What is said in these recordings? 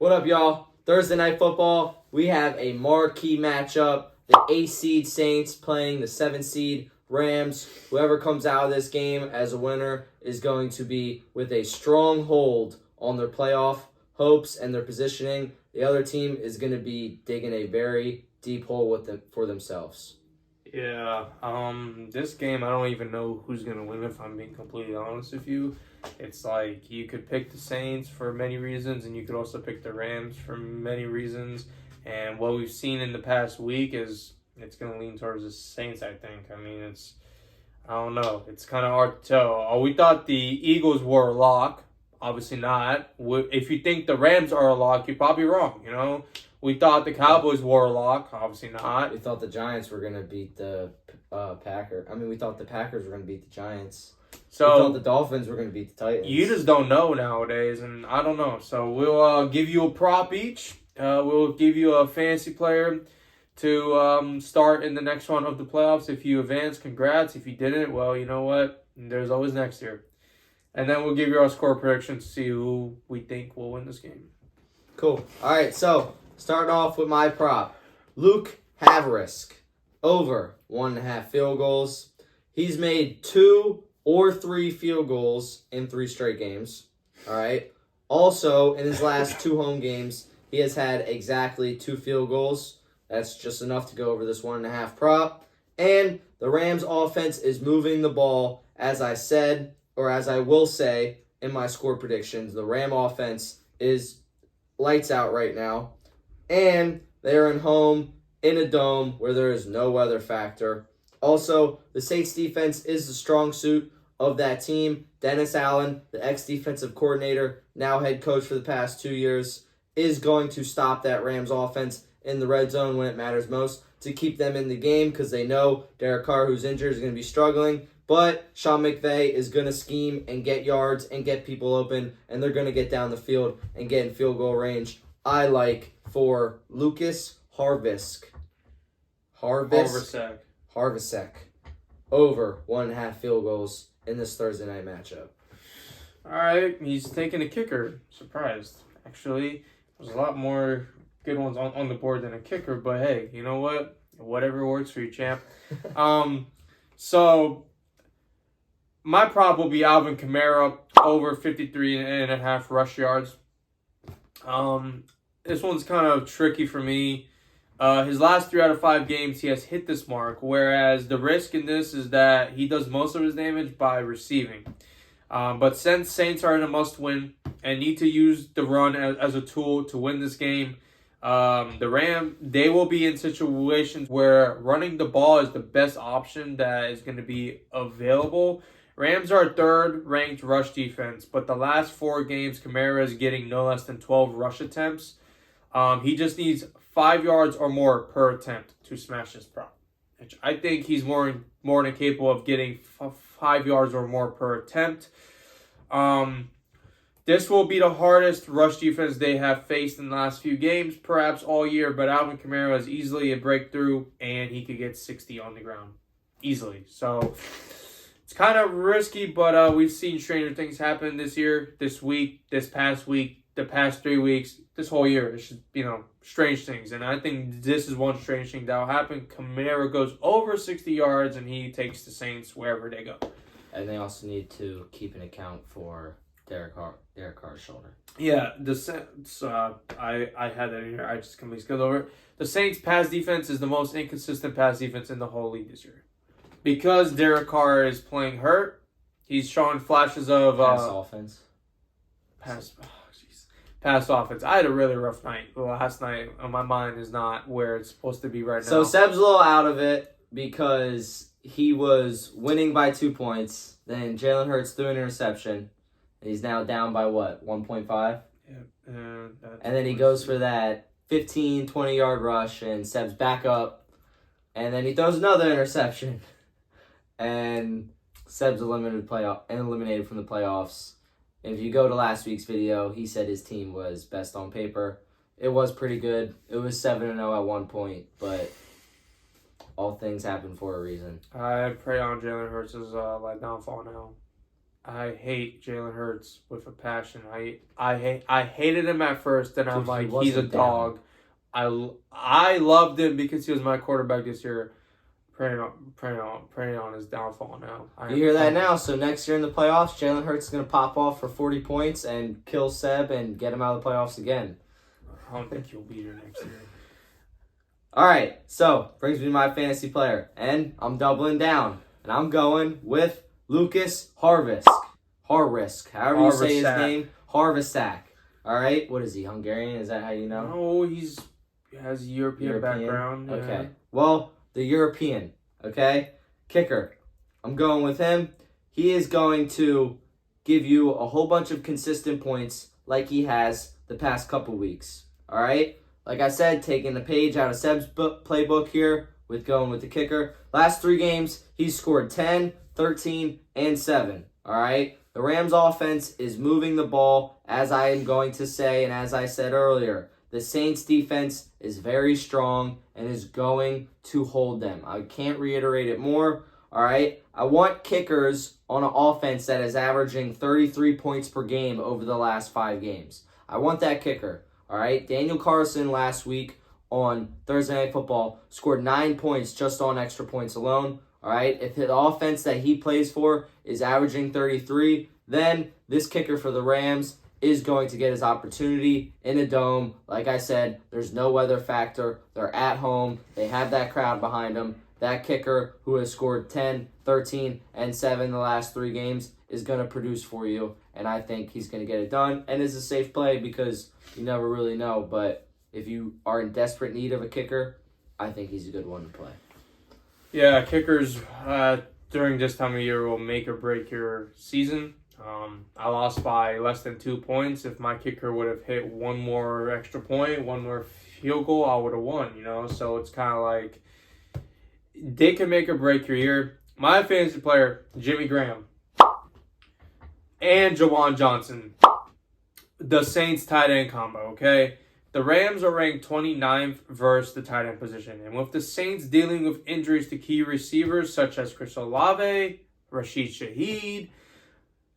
What up, y'all? Thursday Night Football. We have a marquee matchup. The 8 seed Saints playing the 7 seed Rams. Whoever comes out of this game as a winner is going to be with a strong hold on their playoff hopes and their positioning. The other team is going to be digging a very deep hole for themselves. Yeah, this game, I don't even know who's going to win, if I'm being completely honest with you. It's like you could pick the Saints for many reasons, and you could also pick the Rams for many reasons. And what we've seen in the past week is it's going to lean towards the Saints, I think. I mean, I don't know. It's kind of hard to tell. We thought the Eagles were a lock. Obviously not. If you think the Rams are a lock, you're probably wrong, you know? We thought the Cowboys were a lock. Obviously not. We thought the Giants were going to beat the Packers. We thought the Packers were going to beat the Giants. So we thought the Dolphins were going to beat the Titans. You just don't know nowadays, and I don't know. So we'll give you a prop each. We'll give you a fantasy player to start in the next one of the playoffs. If you advance, congrats. If you didn't, well, you know what? There's always next year. And then we'll give you our score predictions to see who we think will win this game. Cool. All right, so starting off with my prop. Luke Haverisk, over 1.5 field goals. He's made 2 or 3 field goals in 3 straight games. All right. Also, in his last 2 home games, he has had exactly 2 field goals. That's just enough to go over this 1.5 prop. And the Rams offense is moving the ball, as I said, or as I will say in my score predictions. The Ram offense is lights out right now. And they're in home in a dome where there is no weather factor. Also, the Saints defense is the strong suit of that team. Dennis Allen, the ex-defensive coordinator, now head coach for the past 2 years, is going to stop that Rams offense in the red zone when it matters most to keep them in the game because they know Derek Carr, who's injured, is going to be struggling. But Sean McVay is going to scheme and get yards and get people open, and they're going to get down the field and get in field goal range. I like for Lucas Harvisk. Harvisk. Over 1.5 field goals in this Thursday night matchup. All right, he's taking a kicker. Surprised. Actually, there's a lot more good ones on the board than a kicker, but hey, you know what? Whatever works for you, champ. So my prop will be Alvin Kamara, over 53.5 rush yards. This one's kind of tricky for me. His last 3 out of 5 games, he has hit this mark, whereas the risk in this is that he does most of his damage by receiving. But since Saints are in a must-win and need to use the run as a tool to win this game, they will be in situations where running the ball is the best option that is going to be available. Rams are 3rd ranked rush defense, but the last 4 games, Kamara is getting no less than 12 rush attempts. He just needs 5 yards or more per attempt to smash this prop, which I think he's more than capable of getting 5 yards or more per attempt. This will be the hardest rush defense they have faced in the last few games, perhaps all year, but Alvin Kamara is easily a breakthrough, and he could get 60 on the ground easily. So it's kind of risky, but we've seen stranger things happen this year, this week, this past week, the past 3 weeks, this whole year. It's just, strange things. And I think this is one strange thing that will happen. Kamara goes over 60 yards, and he takes the Saints wherever they go. And they also need to keep an account for Derek Carr's shoulder. Yeah, the Saints, I had that in here. I just completely skipped over it. The Saints' pass defense is the most inconsistent pass defense in the whole league this year. Because Derek Carr is playing hurt, he's showing flashes of pass offense. Pass offense. I had a really rough night last night. My mind is not where it's supposed to be right now. So Seb's a little out of it because he was winning by 2 points. Then Jalen Hurts threw an interception. He's now down by what, 1.5? Yeah. And then he goes for that 15, 20-yard rush, and Seb's back up. And then he throws another interception. And Seb's eliminated from the playoffs. If you go to last week's video, he said his team was best on paper. It was pretty good. It was 7-0 at one point, but all things happen for a reason. I pray on Jalen Hurts' downfall now. I hate Jalen Hurts with a passion. I hated him at first, and I'm Dude, like, he he's a wasn't down. dog. I loved him because he was my quarterback this year. Praying on his downfall now. You hear that now? So next year in the playoffs, Jalen Hurts is going to pop off for 40 points and kill Seb and get him out of the playoffs again. I don't think he'll be here next year. All right, so brings me to my fantasy player, and I'm doubling down, and I'm going with Lucas Harvisk, however you say his name, Harvisak. All right, what is he, Hungarian? Is that how you know? No, he has a European background. Okay, Yeah. well, the European, okay, kicker. I'm going with him. He is going to give you a whole bunch of consistent points like he has the past couple weeks. All right. Like I said, taking the page out of Seb's playbook here with going with the kicker. Last 3 games, he's scored 10, 13, and 7. All right? The Rams offense is moving the ball, as I am going to say, and as I said earlier. The Saints defense is very strong and is going to hold them. I can't reiterate it more. All right? I want kickers on an offense that is averaging 33 points per game over the last 5 games. I want that kicker. All right, Daniel Carlson last week on Thursday Night Football scored 9 points just on extra points alone. All right, if the offense that he plays for is averaging 33, then this kicker for the Rams is going to get his opportunity in a dome. Like I said, there's no weather factor. They're at home. They have that crowd behind them. That kicker who has scored 10, 13, and 7 the last 3 games is going to produce for you, and I think he's going to get it done. And it's a safe play because you never really know, but if you are in desperate need of a kicker, I think he's a good one to play. Yeah, kickers during this time of year will make or break your season. I lost by less than 2 points. If my kicker would have hit one more extra point, one more field goal, I would have won, So it's kind of like they can make or break your year. My fantasy player, Jimmy Graham, and Jawan Johnson, the Saints tight end combo, okay? The Rams are ranked 29th versus the tight end position. And with the Saints dealing with injuries to key receivers such as Chris Olave, Rashid Shaheed,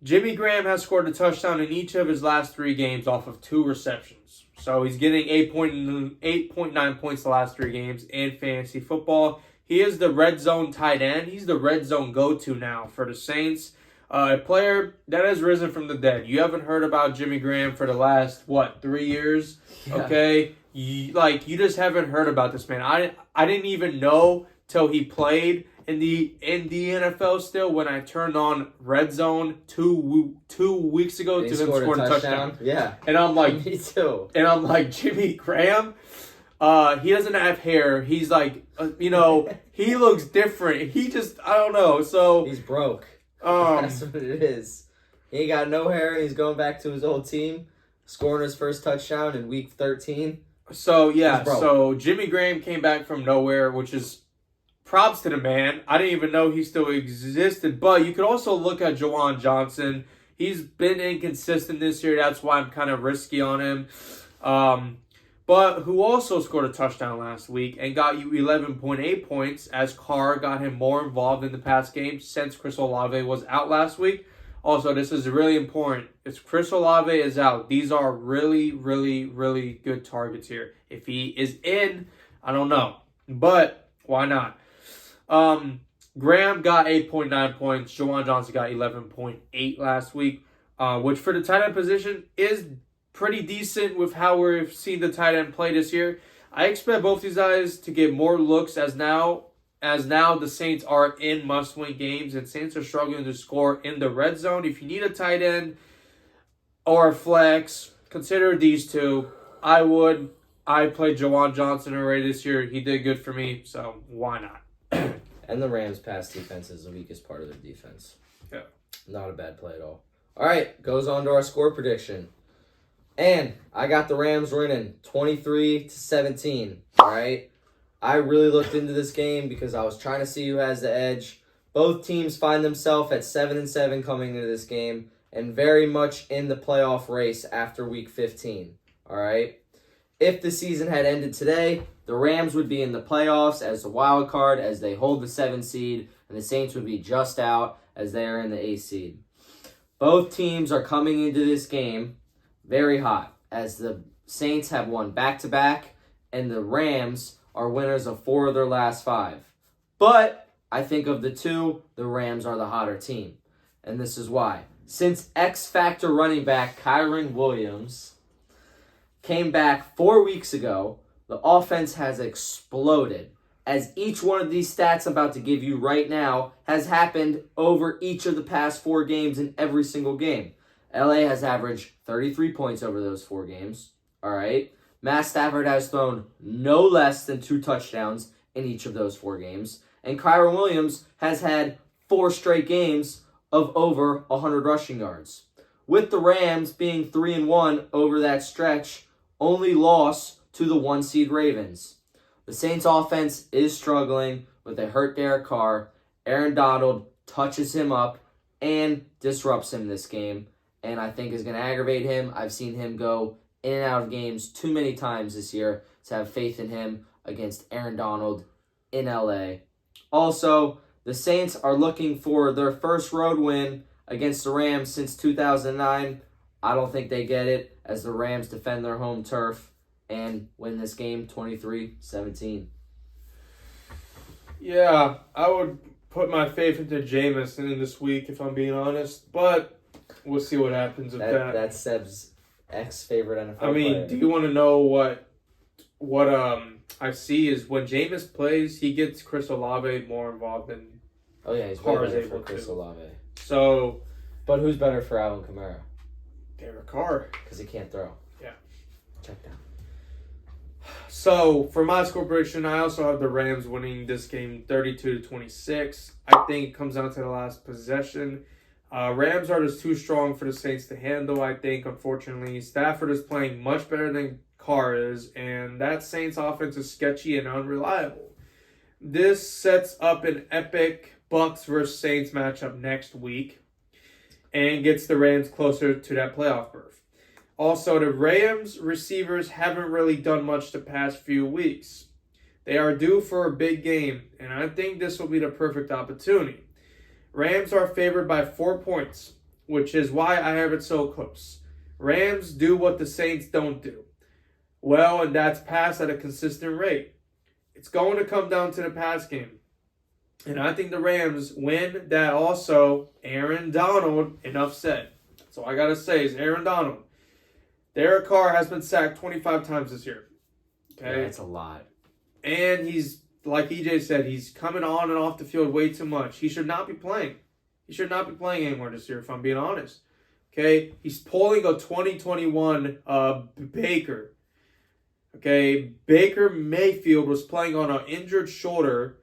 Jimmy Graham has scored a touchdown in each of his last 3 games off of 2 receptions. So he's getting 8.9 points the last 3 games in fantasy football. He is the red zone tight end. He's the red zone go-to now for the Saints. A player that has risen from the dead. You haven't heard about Jimmy Graham for the last, 3 years? Yeah. Okay? You just haven't heard about this man. I didn't even know till he played in the NFL still when I turned on Red Zone two weeks ago to him scoring a touchdown. Yeah. And I'm like, me too. And I'm like, Jimmy Graham? He doesn't have hair. He's like, he looks different. He just, I don't know. So he's broke. That's what it is. He ain't got no hair, and he's going back to his old team, scoring his first touchdown in week 13. So, yeah, so Jimmy Graham came back from nowhere, which is props to the man. I didn't even know he still existed. But you could also look at Jawan Johnson. He's been inconsistent this year. That's why I'm kind of risky on him. But who also scored a touchdown last week and got you 11.8 points as Carr got him more involved in the past game since Chris Olave was out last week. Also, this is really important. If Chris Olave is out, these are really, really, really good targets here. If he is in, I don't know. But why not? Graham got 8.9 points. Jawan Johnson got 11.8 last week, which for the tight end position is pretty decent with how we've seen the tight end play this year. I expect both these guys to get more looks as now the Saints are in must-win games and Saints are struggling to score in the red zone. If you need a tight end or a flex, consider these two. I played Jawan Johnson already this year. He did good for me, so why not? And the Rams' pass defense is the weakest part of their defense. Yeah. Not a bad play at all. All right, goes on to our score prediction. And I got the Rams winning 23-17. All right. I really looked into this game because I was trying to see who has the edge. Both teams find themselves at 7-7 coming into this game and very much in the playoff race after week 15. All right. If the season had ended today, the Rams would be in the playoffs as the wild card as they hold the 7 seed, and the Saints would be just out as they are in the 8 seed. Both teams are coming into this game very hot, as the Saints have won back-to-back, and the Rams are winners of 4 of their last 5. But I think of the two, the Rams are the hotter team. And this is why. Since X-Factor running back Kyron Williams came back 4 weeks ago, the offense has exploded, as each one of these stats I'm about to give you right now has happened over each of the past 4 games in every single game. LA has averaged 33 points over those 4 games. All right. Matt Stafford has thrown no less than 2 touchdowns in each of those 4 games. And Kyron Williams has had 4 straight games of over 100 rushing yards. With the Rams being 3-1 over that stretch, only loss to the 1 seed Ravens. The Saints offense is struggling with a hurt Derek Carr. Aaron Donald touches him up and disrupts him this game, and I think is going to aggravate him. I've seen him go in and out of games too many times this year to have faith in him against Aaron Donald in LA. Also, the Saints are looking for their first road win against the Rams since 2009. I don't think they get it, as the Rams defend their home turf and win this game 23-17. Yeah, I would put my faith into Jameson this week, if I'm being honest. But we'll see what happens with that. That's Seb's ex-favorite NFL I mean, player. do you want to know what I see is when Jameis plays, he gets Chris Olave more involved than Oh, yeah, he's way Carr is better able for Chris to. Olave. So, But who's better for Alvin Kamara? Derek Carr. Because he can't throw. Yeah. Check down. So, for my score prediction, I also have the Rams winning this game 32-26. I think it comes down to the last possession. Rams are just too strong for the Saints to handle, I think, unfortunately. Stafford is playing much better than Carr is, and that Saints offense is sketchy and unreliable. This sets up an epic Bucks versus Saints matchup next week and gets the Rams closer to that playoff berth. Also, the Rams receivers haven't really done much the past few weeks. They are due for a big game, and I think this will be the perfect opportunity. Rams are favored by 4 points, which is why I have it so close. Rams do what the Saints don't do well, and that's pass at a consistent rate. It's going to come down to the pass game. And I think the Rams win that also. Aaron Donald, enough said. That's all I got to say is Aaron Donald. Derek Carr has been sacked 25 times this year. Okay? Yeah, that's a lot. And he's, like EJ said, he's coming on and off the field way too much. He should not be playing. He should not be playing anymore this year, if I'm being honest. Okay? He's pulling a 2021 Baker. Okay? Baker Mayfield was playing on an injured shoulder,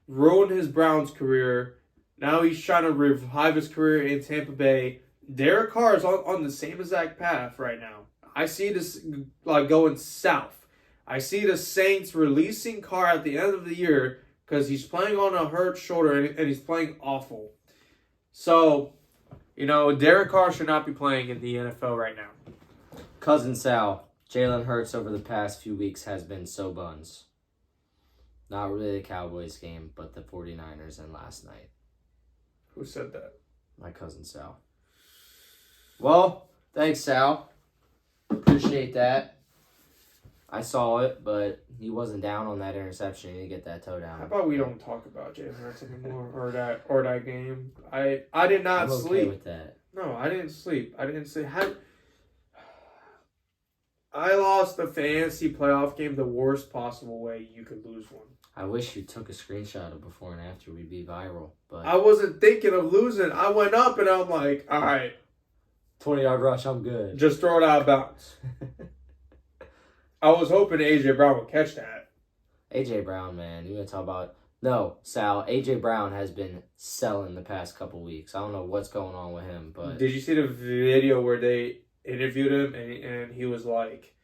ruined his Browns career. Now he's trying to revive his career in Tampa Bay. Derek Carr is on the same exact path right now. I see this like going south. I see the Saints releasing Carr at the end of the year because he's playing on a hurt shoulder and he's playing awful. So, Derek Carr should not be playing in the NFL right now. Cousin Sal, Jalen Hurts over the past few weeks has been so buns. Not really the Cowboys game, but the 49ers and last night. Who said that? My cousin Sal. Well, thanks, Sal. Appreciate that. I saw it, but he wasn't down on that interception. He didn't get that toe down. How about we don't talk about Jalen Hurts anymore or that game? I did not I'm okay sleep. with that. No, I didn't sleep. I lost the fantasy playoff game the worst possible way you could lose one. I wish you took a screenshot of before and after. We'd be viral. But I wasn't thinking of losing. I went up and I'm like, all right, 20-yard rush, I'm good. just throw it out of bounds. I was hoping A.J. Brown would catch that. A.J. Brown, man. You want to talk about... No, Sal, A.J. Brown has been selling the past couple weeks. I don't know what's going on with him, but... Did you see the video where they interviewed him and he was like,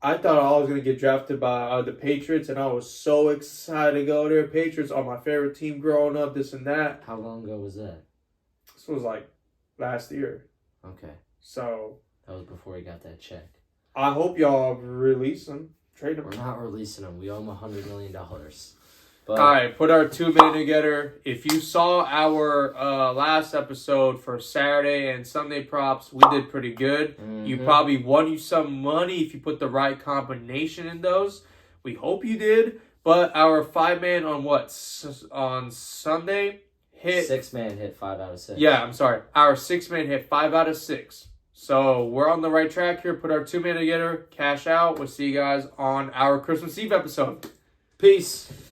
I thought I was going to get drafted by the Patriots, and I was so excited to go there. Patriots are my favorite team growing up, this and that. How long ago was that? This was like last year. Okay. So That was before he got that check. I hope y'all release him. Trade him. We're not releasing him. We owe him $100 million. But all right, put our 2 man together. If you saw our last episode for Saturday and Sunday props, we did pretty good. You probably won you some money if you put the right combination in those. We hope you did. But our 5 man on Sunday hit 6 man hit 5 out of 6. Yeah, I'm sorry. Our 6 man hit 5 out of 6. So we're on the right track here. Put our 2 man together, cash out. We'll see you guys on our Christmas Eve episode. Peace.